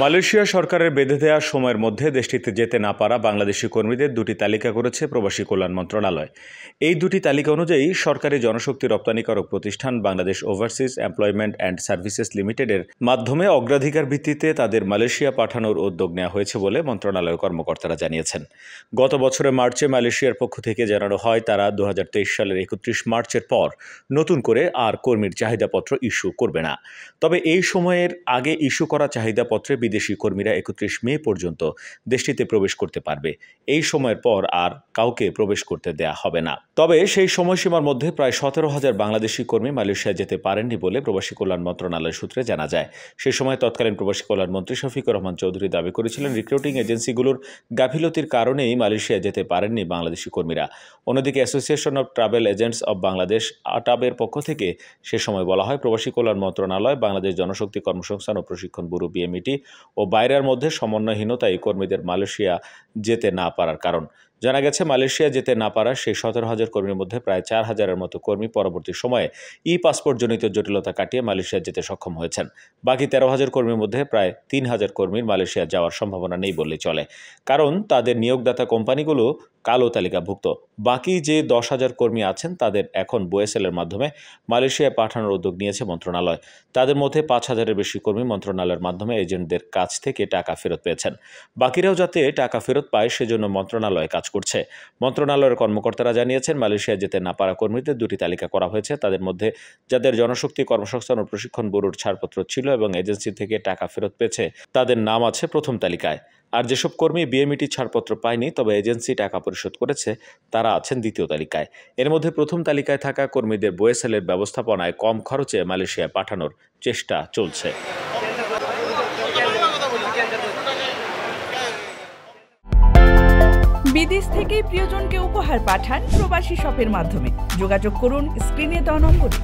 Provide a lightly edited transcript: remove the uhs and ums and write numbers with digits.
Malaysia সরকারের বেঁধে দেওয়া সময়ের মধ্যে দেশটিতে যেতে না পারা বাংলাদেশি কর্মীদের দুটি তালিকা করেছে প্রবাসী কল্যাণ মন্ত্রণালয়। এই দুটি তালিকা অনুযায়ী সরকারি জনশক্তি রপ্তানিকারক প্রতিষ্ঠান Bangladesh overseas employment and services লিমিটেডের মাধ্যমে অগ্রাধিকার ভিত্তিতে তাদের মালয়েশিয়া পাঠানোর উদ্যোগ নেওয়া হয়েছে বলে মন্ত্রণালয়ের কর্মকর্তারা জানিয়েছেন। গত বছরের মার্চে মালয়েশিয়ার পক্ষ থেকে জানানো হয় তারা 2023 সালের 31 মার্চের পর নতুন করে আর কর্মীর চাহিদাপত্র ইস্যু করবে না। তবে এই সময়ের আগে ইস্যু করা চাহিদাপত্রে বিদেশি কর্মীরা 31 মে পর্যন্ত দেশটিতে প্রবেশ করতে পারবে। এই সময়ের পর আর কাউকে প্রবেশ করতে দেয়া হবে না। তবে সেই সময়সীমার মধ্যে প্রায় 17,000 বাংলাদেশি কর্মী মালয়েশিয়া যেতে পারেননি বলে প্রবাসী কল্যাণ মন্ত্রণালয় সূত্রে জানা যায়। সেই সময় তৎকালীন প্রবাসী কল্যাণ মন্ত্রী শফিকুর রহমান চৌধুরী দাবি করেছিলেন রিক্রুটিং এজেন্সিগুলোর গাফিলতির কারণেই মালয়েশিয়া যেতে পারেননি বাংলাদেশি কর্মীরা। অন্যদিকে association of travel agents of Bangladesh আটাবের পক্ষ থেকে সে সময় বলা হয় প্রবাসী কল্যাণ মন্ত্রণালয়, বাংলাদেশ জনশক্তি কর্মসংস্থান ও প্রশিক্ষণ ব্যুরো বিএমইটি ও বাইরের মধ্যে সমন্বয়হীনতাই কর্মীদের মালয়েশিয়া যেতে না পারার কারণ। জানা গেছে মালয়েশিয়া যেতে না পারা সেই 17,000 কর্মীর মধ্যে প্রায় 4,000-এর মতো কর্মী পরবর্তী সময়ে পাসপোর্ট জনিত জটিলতা কাটিয়ে মালয়েশিয়া যেতে সক্ষম হয়েছেন। বাকি 13,000 কর্মীর মধ্যে প্রায় 3,000 কর্মীর মালয়েশিয়া যাওয়ার সম্ভাবনা নেই বললেই চলে, কারণ তাদের নিয়োগদাতা কোম্পানিগুলো কালো তালিকাভুক্ত। বাকি যে 10,000 কর্মী আছেন তাদের এখন বোয়েসেলের মাধ্যমে মালয়েশিয়ায় পাঠানোর উদ্যোগ নিয়েছে মন্ত্রণালয়। তাদের মধ্যে 5,000-এর বেশি কর্মী মন্ত্রণালয়ের মাধ্যমে এজেন্টদের কাছ থেকে টাকা ফেরত পেয়েছেন। বাকিরাও যাতে টাকা ফেরত পায় সেজন্য মন্ত্রণালয় কাজ করছে। মন্ত্রণালয়ের কর্মকর্তারা জানিয়েছেন মালয়েশিয়া যেতে না পারা কর্মীদের দুটি তালিকা করা হয়েছে। তাদের মধ্যে যাদের জনশক্তি কর্মসংস্থান ও প্রশিক্ষণ ব্যুরোর ছাড়পত্র ছিল এবং এজেন্সি থেকে টাকা ফেরত পেয়েছে তাদের নাম আছে প্রথম তালিকায়। আর যেসব কর্মী বিএমইটি ছাড়পত্র পায়নি তবে এজেন্সি টাকা পরিশোধ করেছে তারা আছেন দ্বিতীয় তালিকায়। এর মধ্যে প্রথম তালিকায় থাকা কর্মীদের বোয়েসেলের ব্যবস্থাপনায় কম খরচে মালয়েশিয়ায় পাঠানোর চেষ্টা চলছে। বিদেশ থেকে প্রিয়জনকে উপহার পাঠান প্রবাসী শপের মাধ্যমে। যোগাযোগ করুন স্ক্রিনে দেওয়া নম্বরে।